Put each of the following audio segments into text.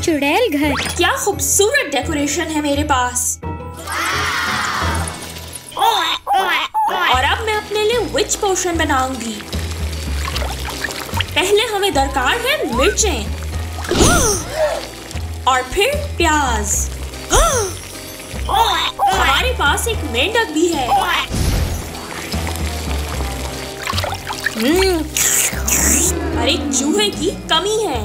चुड़ैल घर। क्या खूबसूरत डेकोरेशन है मेरे पास। और अब मैं अपने लिए विच पोशन बनाऊंगी। पहले हमें दरकार है मिर्चें और फिर प्याज। हमारे पास एक मेंढक भी है। और एक चूहे की कमी है।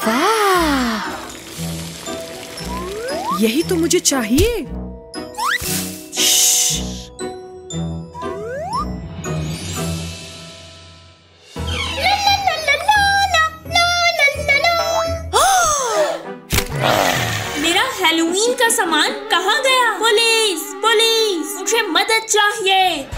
वाह, यही तो मुझे चाहिए। मेरा हैलोवीन का सामान कहाँ गया? पुलिस, पुलिस, मुझे मदद चाहिए।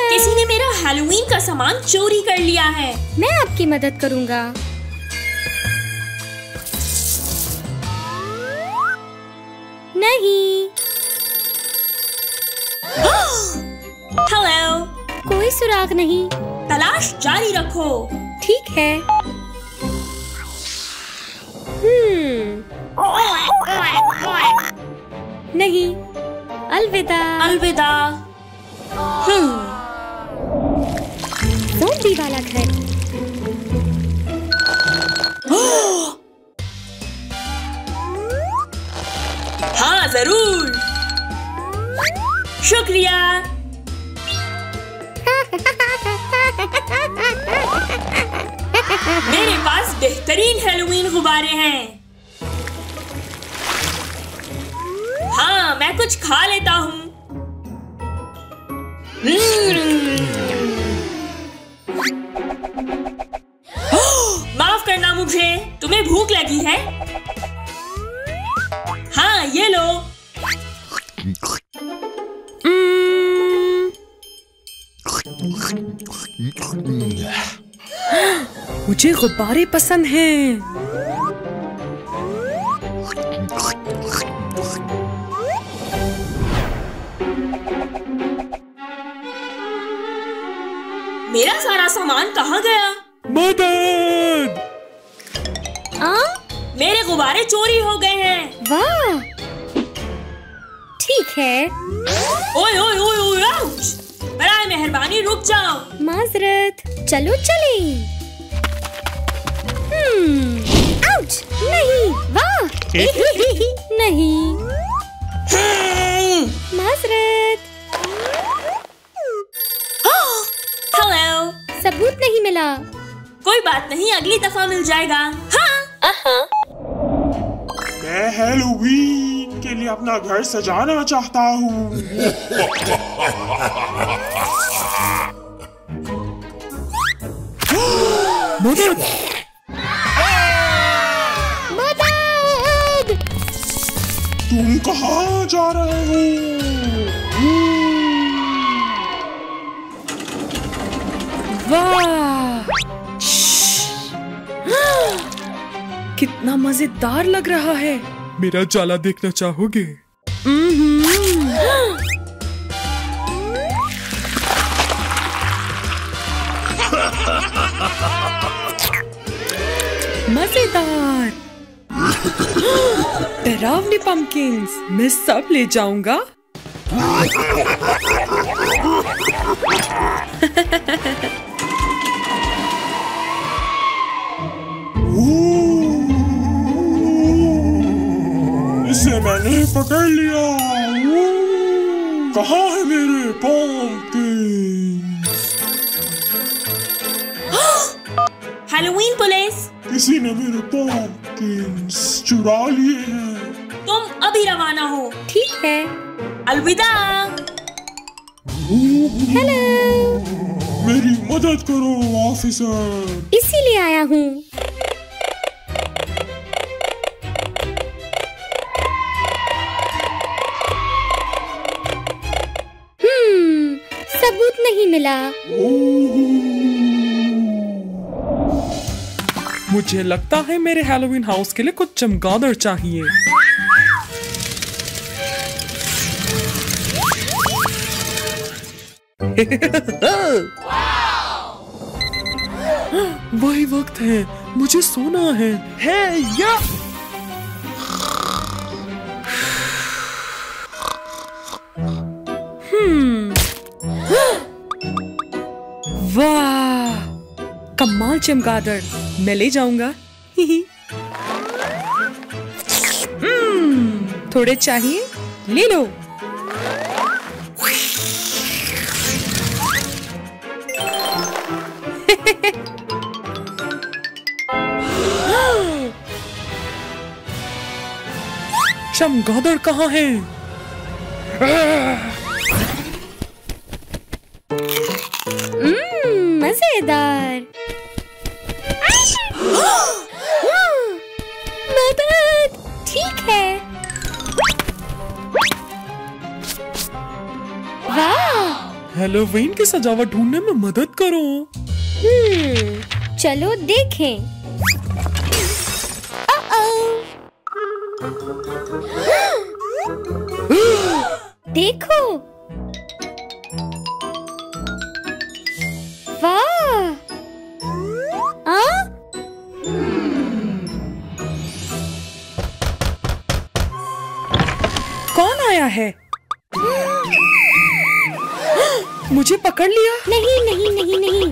किसी ने मेरा हैलोवीन का सामान चोरी कर लिया है। मैं आपकी मदद करूंगा। नहीं। हेलो। कोई सुराग नहीं। तलाश जारी रखो। ठीक है। नहीं। अलविदा। अलविदा। ज़ॉम्बी वाला घर। हाँ जरूर। शुक्रिया। मेरे पास बेहतरीन हैलोवीन गुब्बारे हैं। हाँ, मैं कुछ खा लेता हूँ। माफ करना मुझे। तुम्हें भूख लगी है? हाँ, ये लो। मुझे गुब्बारे पसंद हैं। मेरा सारा सामान कहाँ गया? मदद! मेरे गुब्बारे चोरी हो गए हैं। वाह, ठीक है। ओए ओए ओए ओए, आउच! बराए मेहरबानी रुक जाओ। माजरत, चलो चलें। आउच! नहीं, वाह! नहीं। माजरत। हेलो। सबूत नहीं मिला। कोई बात नहीं, अगली दफा मिल जाएगा। हाँ। मैं हैलोवीन के लिए अपना घर सजाना चाहता हूँ। मदद! मदद! तुम कहाँ जा रहे हो? वाह! कितना मजेदार लग रहा है। मेरा जाला देखना चाहोगे? मजेदार। डरावनी पम्पकिंस, मैं सब ले जाऊंगा। इसे मैंने पकड़ लिया। कहाँ है मेरे पम्पकिंस? हैलोवीन पुलिस, किसी ने मेरे पम्पकिंस चुरा लिए हैं। तुम अभी रवाना हो। ठीक है। अलविदा। हेलो। मेरी मदद करो ऑफिसर। इसीलिए आया हूँ। सबूत नहीं मिला। मुझे लगता है मेरे हैलोवीन हाउस के लिए कुछ चमगादड़ चाहिए। वही वक्त है, मुझे सोना है। या वाह, कमाल चमगादड़, मैं ले जाऊंगा। थोड़े चाहिए, ले लो। चमगादड़ कहाँ है? मजेदार। मदद, ठीक है। वाह, हैलोवीन की सजावट ढूंढने में मदद करो। चलो देखें। देखो, वाह। कौन आया है? मुझे पकड़ लिया। नहीं नहीं नहीं नहीं।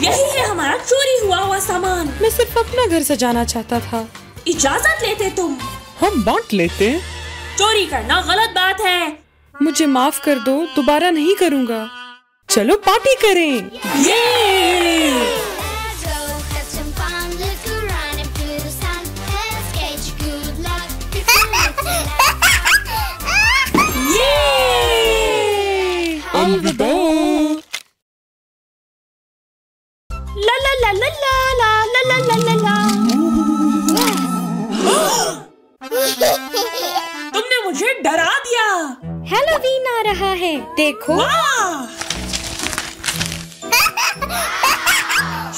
यही है हमारा चोरी हुआ सामान। मैं सिर्फ अपना घर सजाना चाहता था। इजाजत लेते तुम। हम बांट लेते। चोरी करना गलत बात है। मुझे माफ कर दो, दोबारा नहीं करूँगा। चलो पार्टी करें। अलविदा। ला ला ला ला ला ला ला ला ला ला। तुमने मुझे डरा दिया। हैलोवीन आ रहा है, देखो।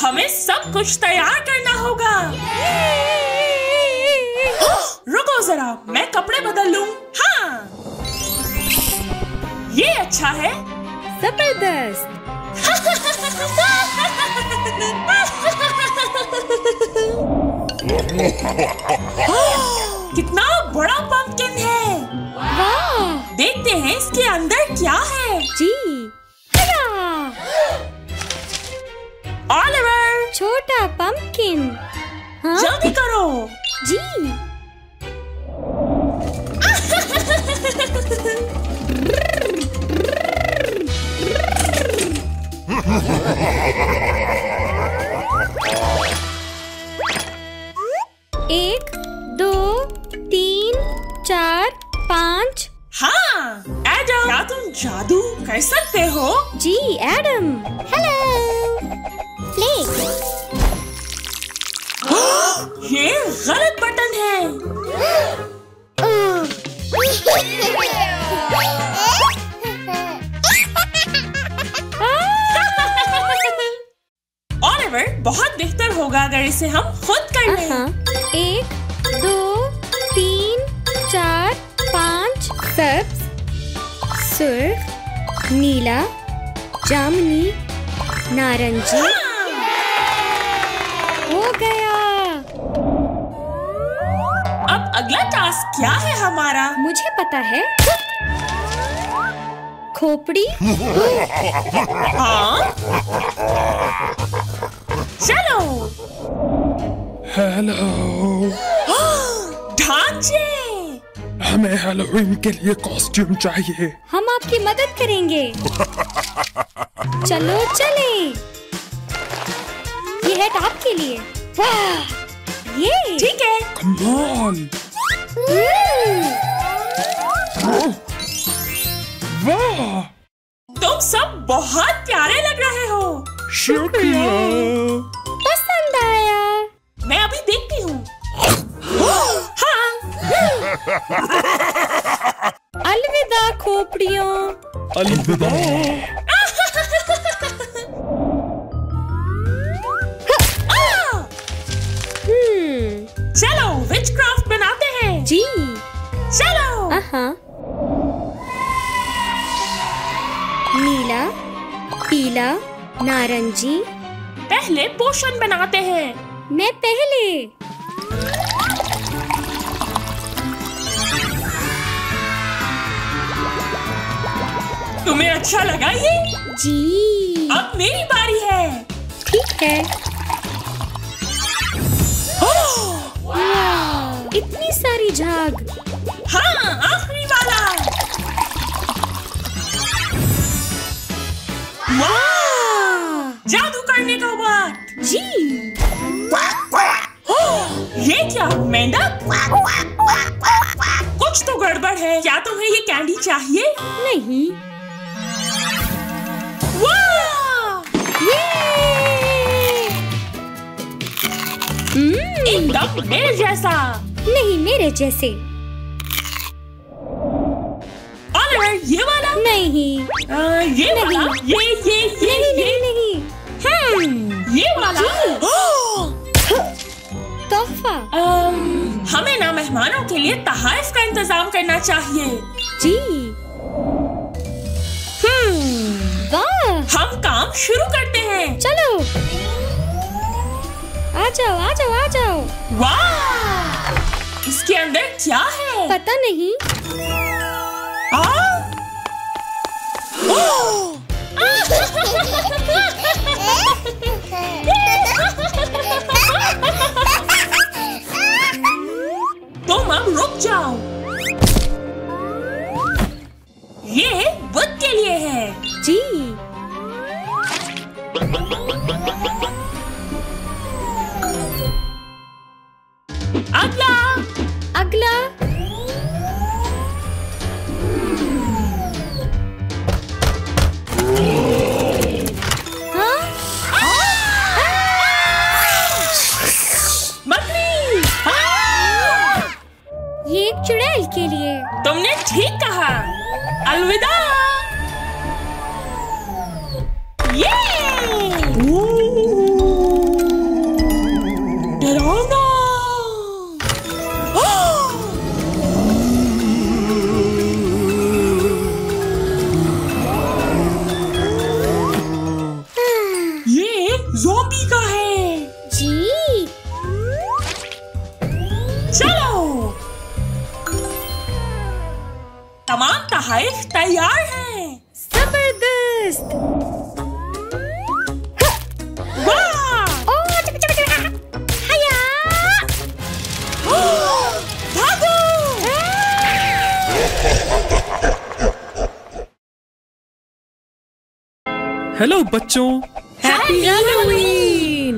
हमें सब कुछ तैयार करना होगा। रुको जरा, मैं कपड़े बदल लूं। हाँ, ये अच्छा है। जबरदस्त। कितना बड़ा पंपकिन है। वाह, देखते हैं इसके अंदर क्या है। जी। ऑलिवर, छोटा पंपकिन। हाँ? जल्दी करो। जी। एक, दो, तीन, चार, पाँच। हाँ, एडम, क्या तुम जादू कर सकते हो? जी एडम। हेलो। प्ले। ये गलत बटन है। ऑलिवर, बहुत बेहतर होगा अगर इसे हम खुद कर लें। एक, दो, तीन, चार, पाँच। सब्ज, सुर्ख, नीला, जामुनी, नारंगी। हो गया। अब अगला टास्क क्या है हमारा? मुझे पता है। खोपड़ी। हाँ, चलो। हेलो। ढांचे। हमें हैलोवीन के लिए कॉस्ट्यूम चाहिए। हम आपकी मदद करेंगे। चलो चलें। ये है आपके लिए। वाह, ये ठीक है। कमाल। वाह, तुम सब बहुत प्यारे लग रहे हो। शुक्रिया। पसंद आया। मैं अभी देखती हूँ। हाँ। अलविदा खोपड़ियों। अलविदा। चलो विचक्राफ्ट बनाते हैं। जी। चलो। नीला, पीला, नारंगी। पहले पोशन बनाते हैं। मैं पहले। तुम्हें अच्छा लगा ये? जी। अब मेरी बारी है। ठीक है। इतनी सारी झाग। हाँ, आखिरी वाला। वाह! जादू करने का वक्त। जी। ये क्या मेंढक? कुछ तो गड़बड़ है। क्या तुम्हें ये कैंडी चाहिए? नहीं। वाह! एकदम मेरे जैसा। नहीं, मेरे जैसे। ऑलिवर, ये वाला? नहीं। ये वाला? नहीं। ये वाला? तोहफा। हमें ना मेहमानों के लिए तहाइफ का इंतजाम करना चाहिए। जी। वाह! हम काम शुरू करते हैं। चलो। आ जाओ। वाह! इसके अंदर क्या है? पता नहीं। तुम अब रुक जाओ। ये बुद्ध के लिए है। जी। अगला। मकड़ी। ये एक चुड़ैल के लिए। तुमने ठीक कहा। अलविदा। ये डरावना। ये ज़ॉम्बी का है। जी। चलो, तमाम तहाइफ तैयार हैं। जबरदस्त। वाह! हया। भागो! हेलो बच्चों, हैप्पी हैलोवीन।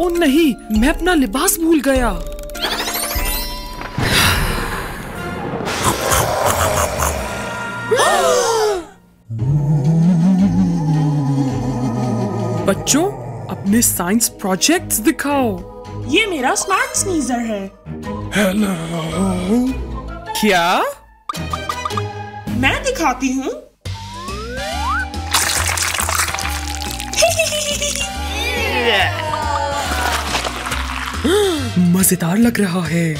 ओ नहीं, मैं अपना लिबास भूल गया। बच्चों, अपने साइंस प्रोजेक्ट्स दिखाओ। ये मेरा स्मार्ट स्नीजर है। हेलो। क्या? मैं दिखाती हूँ। मजेदार लग रहा है।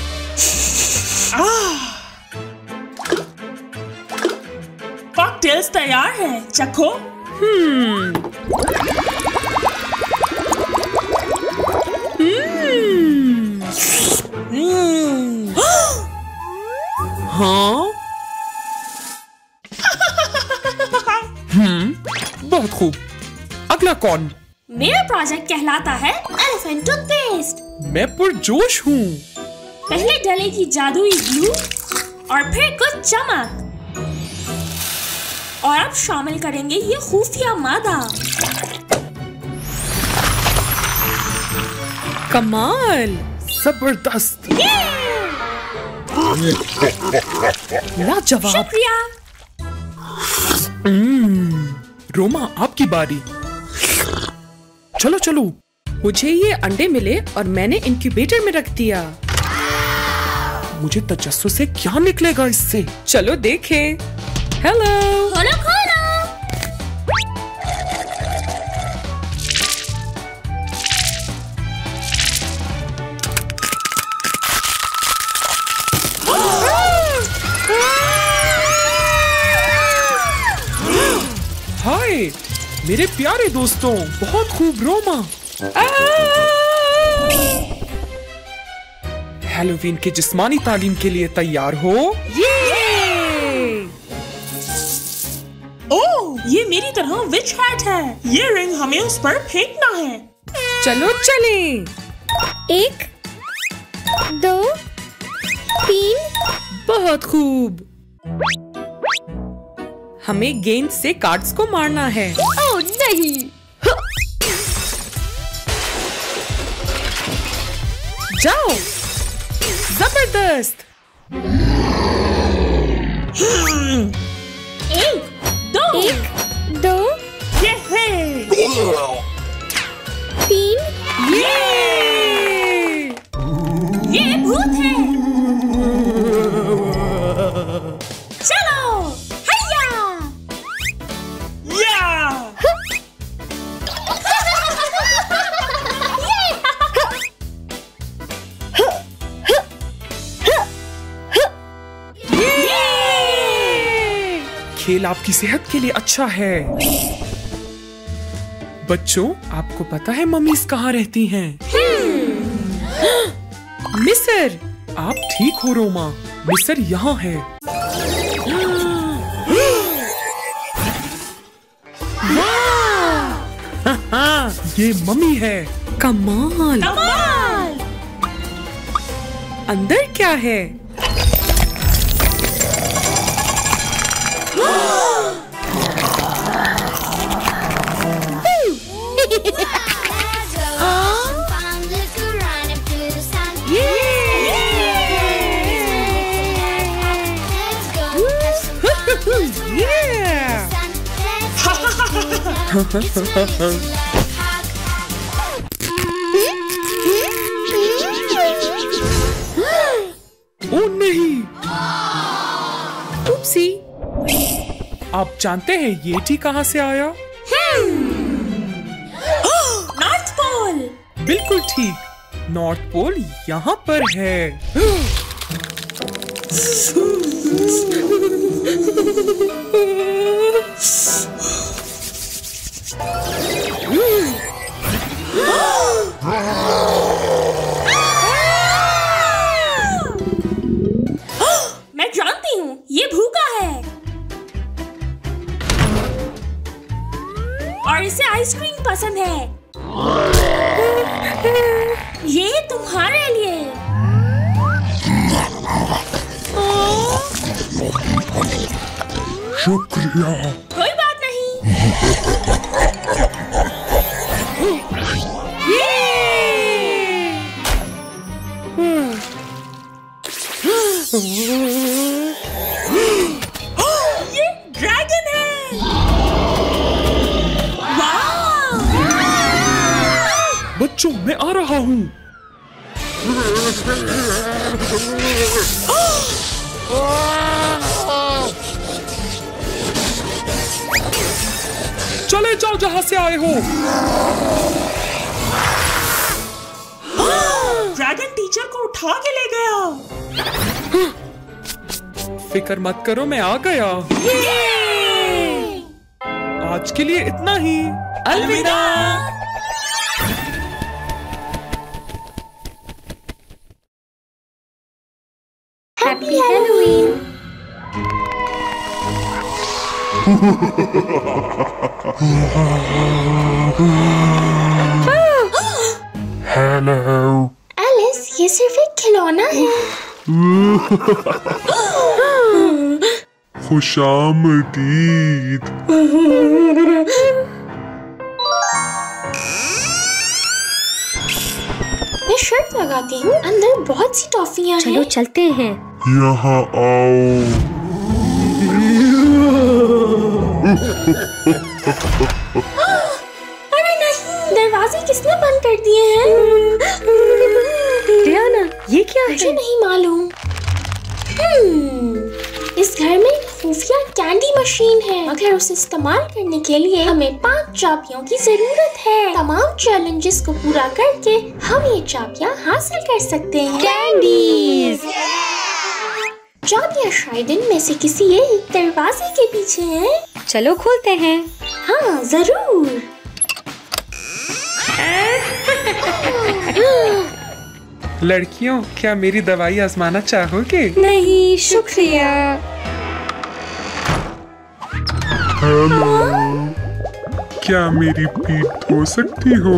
कॉकटेल्स तैयार हैं। चखो। हाँ? बहुत खूब। अगला कौन? मेरा प्रोजेक्ट कहलाता है एलिफेंट टूथपेस्ट। मैं पुरजोश हूँ। पहले डलेगी जादुई ग्लू और फिर कुछ चमक, और अब शामिल करेंगे ये खुफिया मादा। कमाल, जबरदस्त, लाजवाब। शुक्रिया। रोमा, आपकी बारी। चलो चलो। मुझे ये अंडे मिले और मैंने इंक्यूबेटर में रख दिया। मुझे तजस्सुस से क्या निकलेगा इससे। चलो देखें। हेलो। खोलो खोलो। हाय मेरे प्यारे दोस्तों, बहुत खूब रोमा। हैलोवीन के जिस्मानी तालीम के लिए तैयार हो? ओह, ये मेरी तरह विच हैट है। ये रिंग हमें उस पर फेंकना है। चलो चलें। 1 2 3। बहुत खूब। हमें गेंद से कार्ड्स को मारना है। ओह नहीं। जाओ। जबरदस्त। 1 2 1 2 ये है। 3। ये भूत है। चलो हैया या खेल आपकी सेहत के लिए अच्छा है। बच्चों, आपको पता है मम्मीज कहाँ रहती हैं? मिस्र, आप ठीक हो रोमा। मिस्र यहाँ है। ये मम्मी है। कमाल। कमाल। अंदर क्या है? ओ नहीं। उपसी। आप जानते हैं ये टी कहाँ से आया? North Pole. बिल्कुल ठीक। नॉर्थ पोल यहाँ पर है। मैं जानती हूँ, ये भूखा है और इसे आइसक्रीम पसंद है। ये तुम्हारे लिए। शुक्रिया। कोई बात नहीं। ये ड्रैगन है। वाह! बच्चों, मैं आ रहा हूँ। चले जाओ जहाँ से आए हो। ड्रैगन टीचर को उठा के ले गया। फिक्र मत करो, मैं आ गया। आज के लिए इतना ही। अलविदा। Happy Halloween. हेलो। एलिस, ये सिर्फ एक खिलौना है। खुशामदीद। मैं शर्त लगाती हूँ, अंदर बहुत सी टॉफियाँ हैं। चलो चलते हैं। यहाँ आओ। अरे नहीं, दरवाजे किसने बंद कर दिए हैं? डियाना, ये क्या है? मुझे नहीं मालूम। खुफिया कैंडी मशीन है, मगर उसे इस्तेमाल करने के लिए हमें 5 चाबियों की जरूरत है। तमाम चैलेंजेस को पूरा करके हम ये चाबियाँ हासिल कर सकते हैं। कैंडीज। चाबियाँ शायद इनमें से किसी एक दरवाजे के पीछे हैं। चलो खोलते हैं। हाँ जरूर। लड़कियों, क्या मेरी दवाई आजमाना चाहोगे? नहीं शुक्रिया। हेलो, क्या मेरी पीठ धो सकती हो?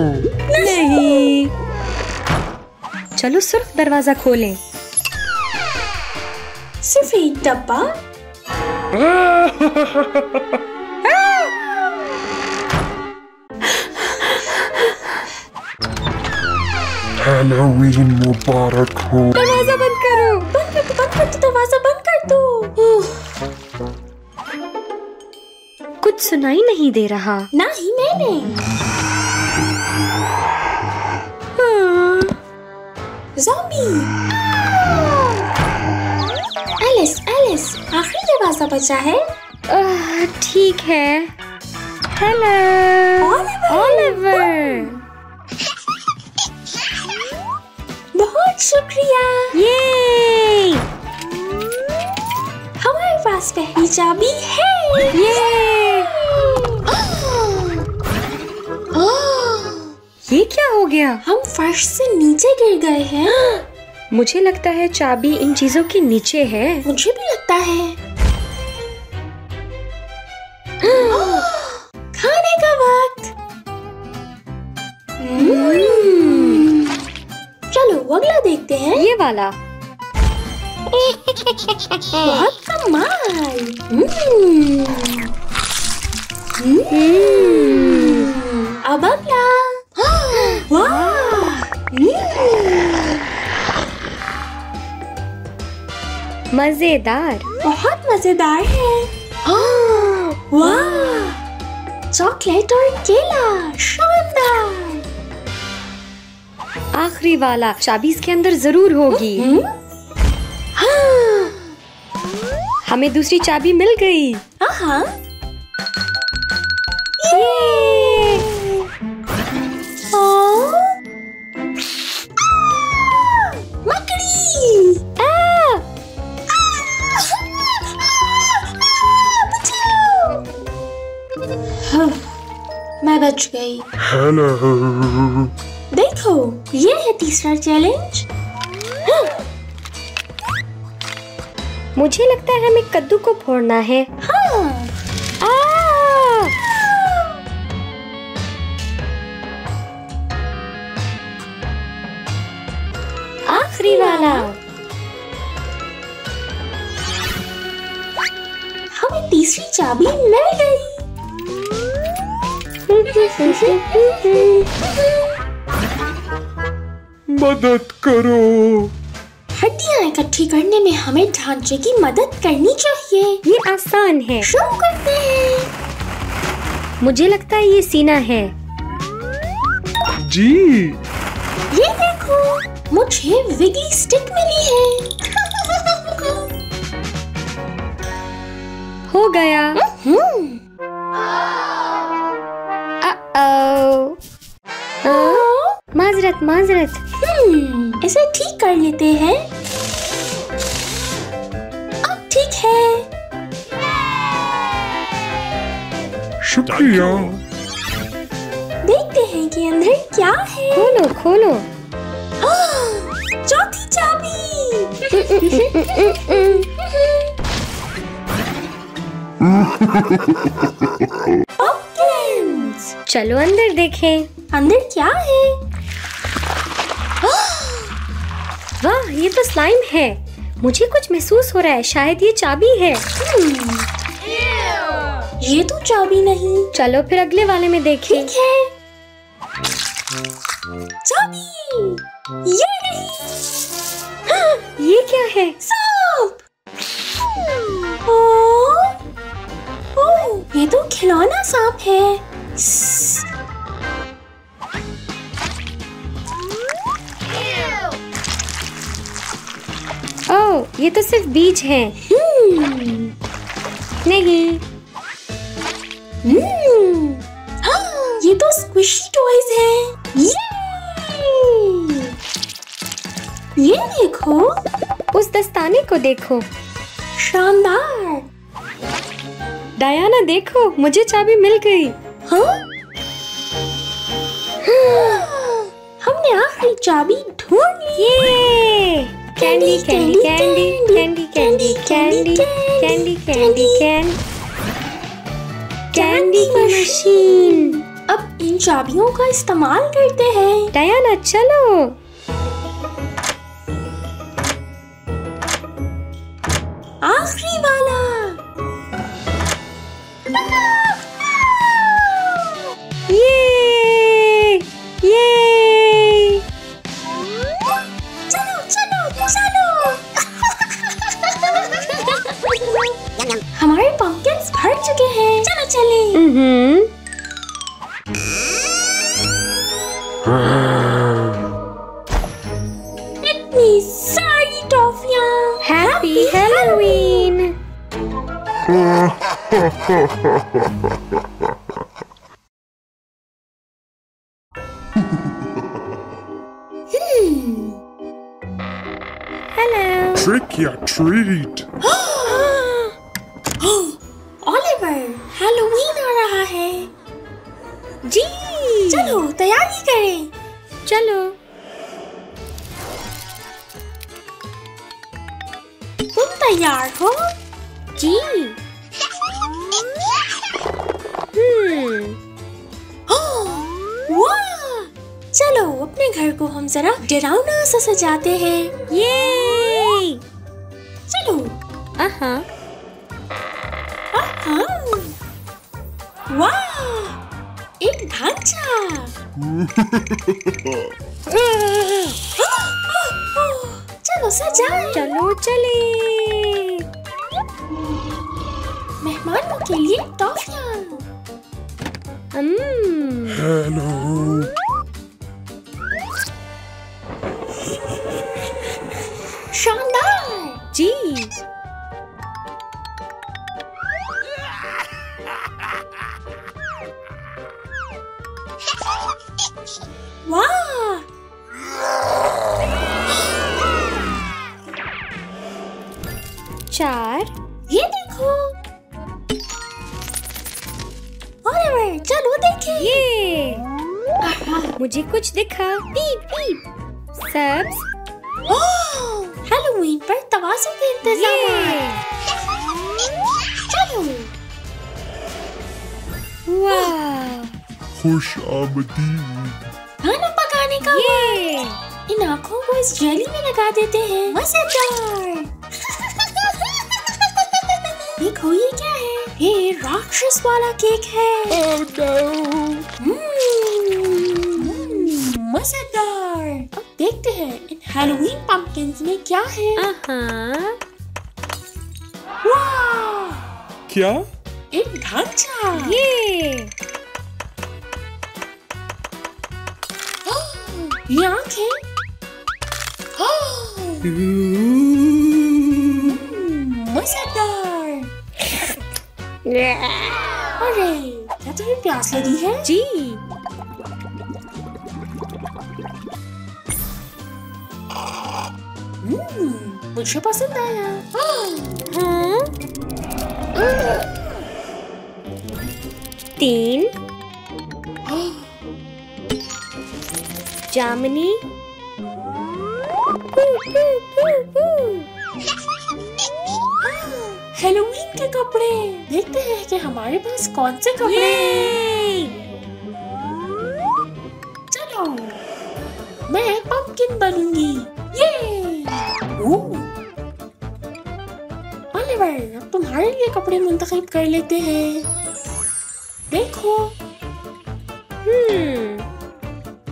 नहीं। चलो सिर्फ दरवाजा खोलें। सिर्फ एक डब्बा। हैलोवीन मुबारक हो। दरवाजा बंद करो। बंद कर दो, दरवाजा बंद कर दो। कुछ सुनाई नहीं दे रहा। ना ही मैंने। ज़ॉम्बी। एलिस, आखिरी दरवाजा बचा है। ठीक है। Hello Oliver. बहुत शुक्रिया। ये हमारे पास पहली चाबी है। ये क्या हो गया? हम फर्श से नीचे गिर गए हैं। मुझे लगता है चाबी इन चीजों के नीचे है। मुझे भी लगता है। खाने का वक्त। चलो अगला देखते हैं। ये वाला। बहुत कमाल। अब अगला। वाह। मजेदार। बहुत मजेदार है। वाह, चॉकलेट और केला, शानदार। आखिरी वाला। चाबी इसके अंदर जरूर होगी। हमें दूसरी चाबी मिल गई। हाँ। मकड़ी। मैं बच गई। हेलो। देखो, ये है तीसरा चैलेंज। मुझे लगता है हमें कद्दू को फोड़ना है। हाँ। आखिरी वाला। हमें तीसरी चाबी मिल गई। मदद करो। हड्डियाँ इकट्ठी करने में हमें ढांचे की मदद करनी चाहिए। ये आसान है। शुरू करते हैं। मुझे लगता है ये सीना है। जी। ये देखो, मुझे विगली स्टिक मिली है। हो गया। माजरत। इसे ठीक कर लेते हैं। अब ठीक है। शुक्रिया। देखते हैं कि अंदर क्या है। खोलो। चौथी चाबी। Pumpkins। चलो अंदर देखें। अंदर क्या है? वाह, ये तो स्लाइम है। मुझे कुछ महसूस हो रहा है। शायद ये चाबी है। ये तो चाबी नहीं। चलो फिर अगले वाले में देखें। ठीक है। चाबी। ये नहीं। ये क्या है? सांप। ओह, ये तो खिलौना सांप है। ओह, ये तो सिर्फ बीज हैं। नहीं। हाँ, ये तो स्क्विशी टॉयज हैं। ये देखो, उस दस्ताने को देखो। शानदार। डायना देखो, मुझे चाबी मिल गई। हाँ? हमने आखिरी चाबी ढूंढ ली। ये candy candy candy candy candy candy candy candy candy candy machine. अब इन चाबियों का इस्तेमाल करते हैं। डायना चलो। आखिरी वाला। ये चलो चलो चलो। हमारे पंपकिन्स भर चुके हैं। चलो चले। इतनी सारी टॉफियाँ। Happy Halloween. Hello. Trick or treat. Oliver, Halloween आ रहा है। जी चलो तैयारी करें। चलो। तुम तैयार हो? जी। वाह! चलो अपने घर को हम जरा डरावना सा सजाते हैं। ये चलो। आहा। वाह! एक ढांचा। चलो सजाएं। चलो चले। मेहमानों के लिए टॉफियाँ। Hello. शानदार। जी। वाह! चार। ये देखो। ओलिवर, चलो देखें। ये मुझे कुछ दिखा। पीप पीप। सब्ज। हैलोवीन पर तवाज़ुन के इंतजाम। चलो। वाह। खुश आमदीद। खाना पकाने का ये इन आँखों को इस जेली में लगा देते हैं। मजेदार। देखो ये क्या है? ये राक्षस वाला केक है। मजेदार। अब देखते हैं इन हैलोवीन पंपकिन्स में क्या है। वाह! क्या? एक ढांचा। ये आँखें। मजेदार। अरे क्या तुम्हें प्यास लगी है? जी। मुझे पसंद आया। हाँ। 3 जामुनी। हैलोवीन के कपड़े। देखते हैं कि हमारे पास कौन से कपड़े हैं। चलो मैं पंपकिन बनूंगी। ओलिवर, अब तुम्हारे लिए कपड़े मुंतखब कर लेते हैं। देखो।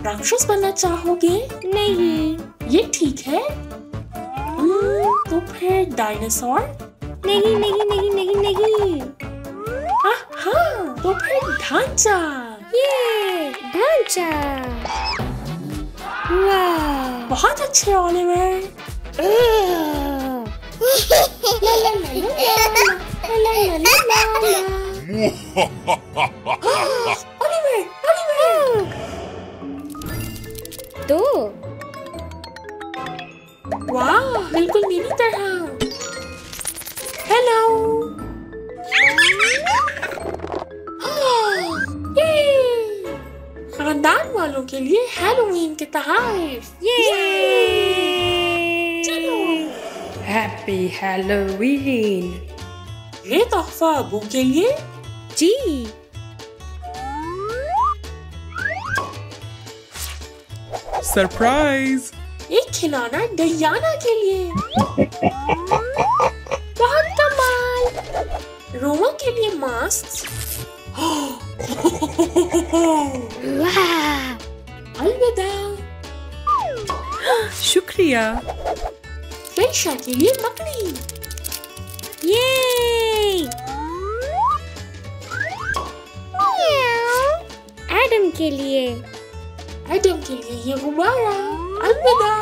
राक्षस बनना चाहोगे? नहीं। ये ठीक है। तो फिर डायनासोर? नहीं नहीं नहीं नहीं नहीं। हाँ, तो फिर ढांचा। ये ढांचा। वाह, बहुत अच्छे ओलिवर। ला ला ला ला ओलिवर ओलिवर तो वाह बिल्कुल मेरी तरह। हेलो खानदान वालों के लिए हैलोवीन के तोहफे। चलो हैप्पी हैलोवीन। ये तोहफा अबू के लिए। जी सरप्राइज। एक खिलौना डियाना के लिए। बहुत कमाल। रोमा के लिए मास्क। अलविदा। शुक्रिया। फेशा के लिए मकड़ी। एडम के लिए। एडम के लिए ये गुब्बारा। अलविदा।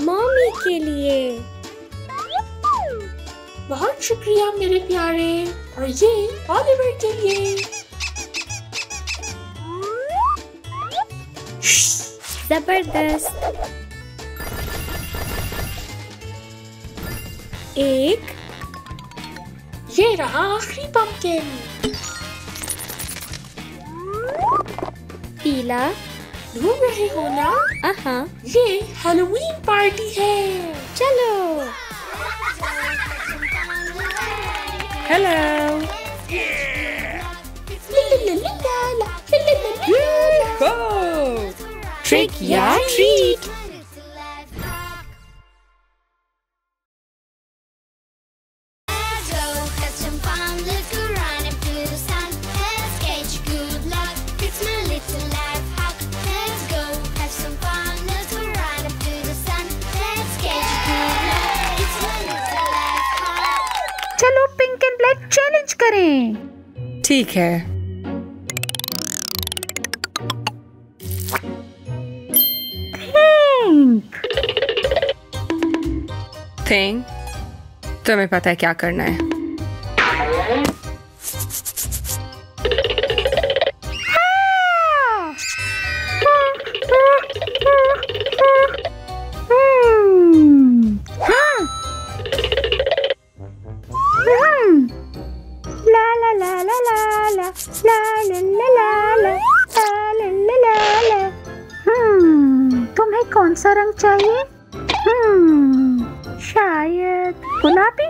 मम्मी के लिए। बहुत शुक्रिया मेरे प्यारे। और ये ओलिवर के लिए। जबरदस्त। एक ये रहा आखिरी पंपकिन। पीला। ढूंढ रहे हो ना? आहा। ये हैलोवीन पार्टी है। चलो। हेलो। ट्रिक या ट्रीट। चलो पिंक एंड ब्लैक चैलेंज करें। ठीक है। थिंग तुम्हें पता है क्या करना है। तुम्हें कौन सा रंग चाहिए? शायद गुलाबी।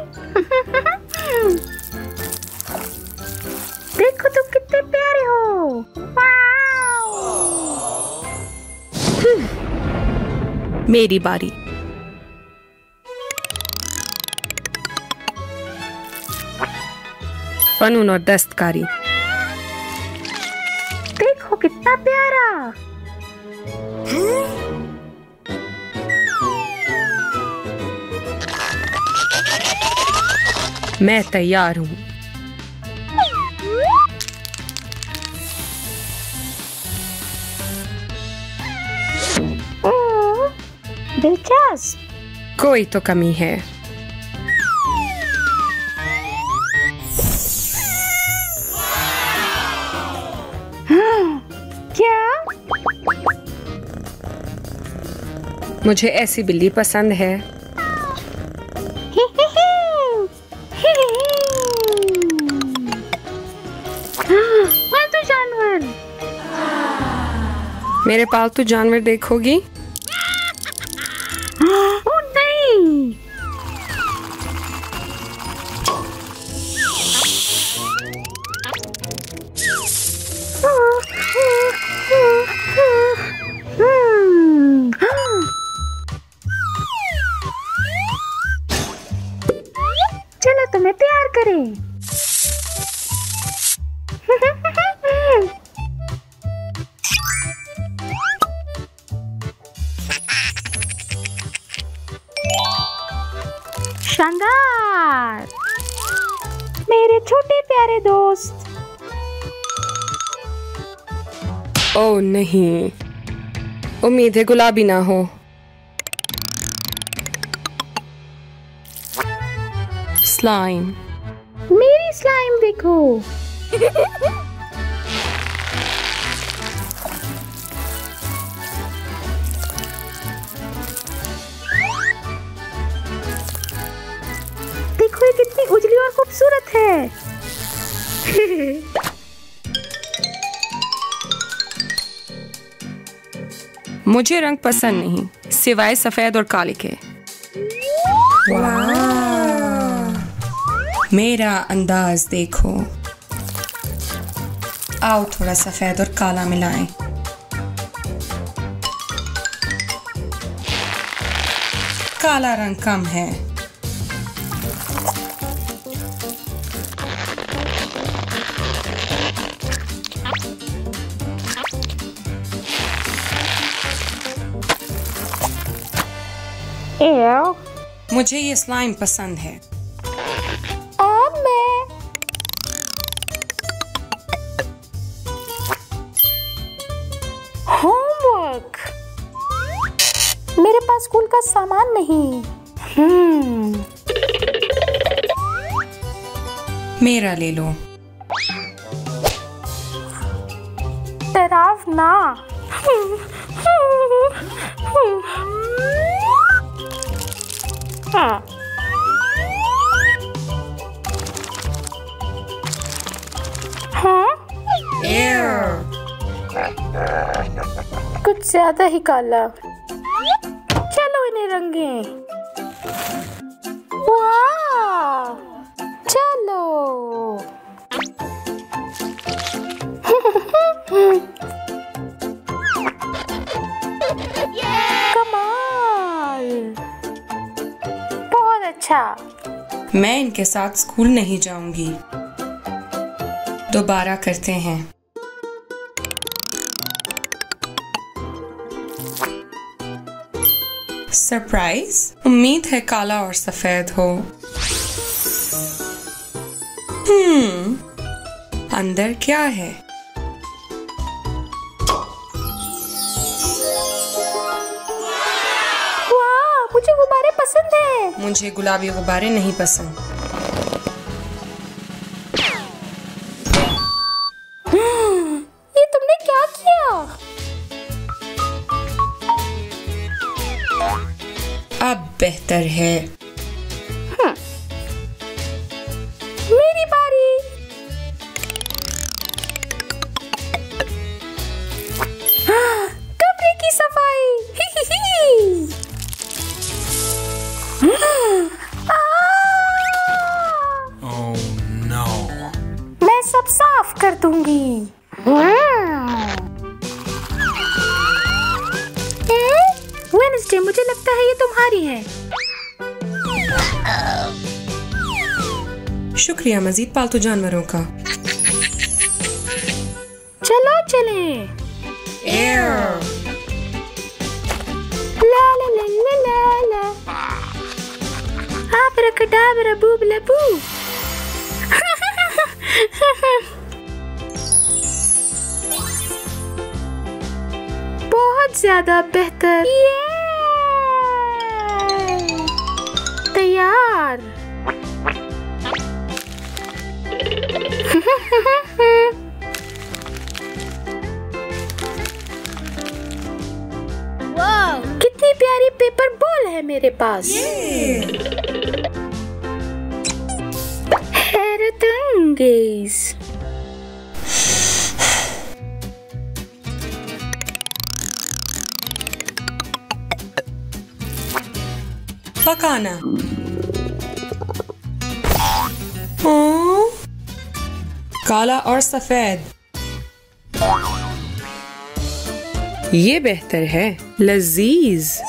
देखो तुम कितने प्यारे हो। मेरी बारी। फनून और दस्तकारी। देखो कितना प्यारा। मैं तैयार हूँ। दिलचस्प। कोई तो कमी है। क्या? मुझे ऐसी बिल्ली पसंद है। पालतू जानवर। मेरे पालतू जानवर देखोगी? ओह नहीं। चलो तुम्हें तैयार करें। शानदार मेरे छोटे प्यारे दोस्त। ओह नहीं, उम्मीद है गुलाबी ना हो। स्लाइम। मेरी स्लाइम देखो। देखो ये कितनी उजली और खूबसूरत है। मुझे रंग पसंद नहीं, सिवाय सफेद और काले के। मेरा अंदाज देखो। आओ थोड़ा सफेद और काला मिलाएं। काला रंग कम है। मुझे ये स्लाइम पसंद है। अब मैं होमवर्क। मेरे पास स्कूल का सामान नहीं। मेरा ले लो। डराव ना। कुछ ज्यादा ही काला। चलो इन्हें रंगें। वाह! चलो। कमाल! बहुत अच्छा। मैं इनके साथ स्कूल नहीं जाऊंगी। दोबारा करते हैं। सरप्राइज। उम्मीद है काला और सफेद हो। अंदर क्या है? वाह! मुझे गुब्बारे पसंद हैं। मुझे गुलाबी गुब्बारे नहीं पसंद। ये तुमने क्या किया? अब बेहतर है। मेरी बारी। कमरे की सफाई। मैं सब साफ कर दूंगी। वेडनेसडे, मुझे लगता है ये तुम्हारी है। शुक्रिया मजीद पालतू जानवरों का। चलो चलें। ला ला ला ला ला ला। आबराकडाबरा बूबला बू। बहुत ज्यादा बेहतर। तैयार। कितनी प्यारी पेपर बॉल है मेरे पास। हैरत अंगेज। पकाना। काला और सफेद। ये बेहतर है। लजीज।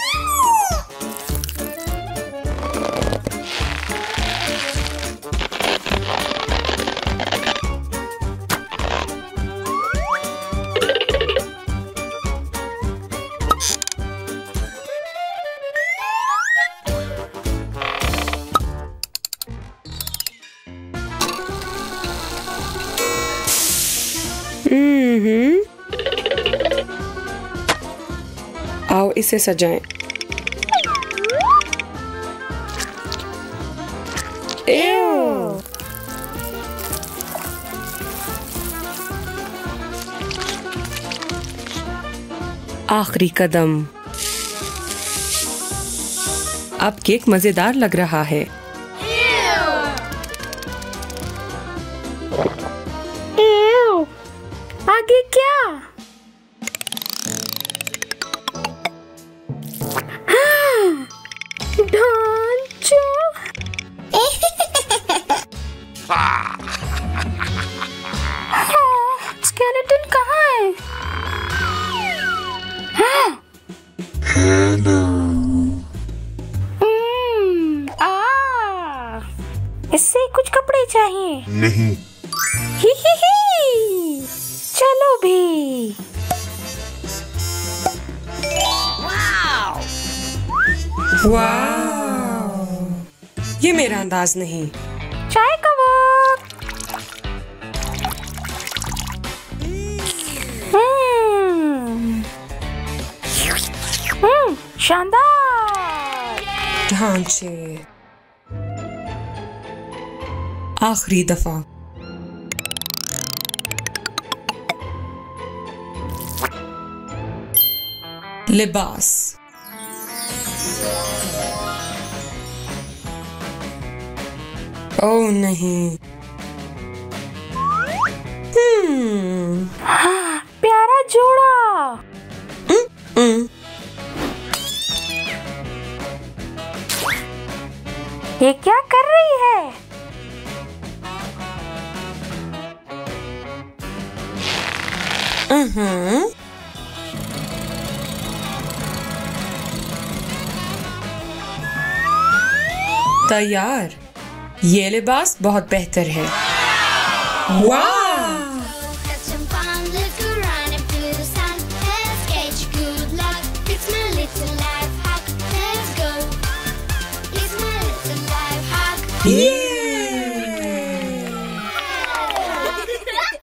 आओ इसे सजाएं। Ew. आखिरी कदम। अब केक मजेदार लग रहा है। Ew. आगे क्या? ढांचा। स्केलेटन कहाँ है? इससे कुछ कपड़े चाहिए। नहीं। ही। चलो भी। वाह, ये मेरा अंदाज नहीं। चाय का वक्त। शानदार। ढांचे। आखिरी दफा। लिबास। ओह नहीं। प्यारा जोड़ा। ये क्या कर रही है? तैयार। ये लिबास बहुत बेहतर है। वाह! Have some fun, look around and feel the sun. Let's get you good luck. It's my little life hack. Let's go. It's my little life hack. Yeah!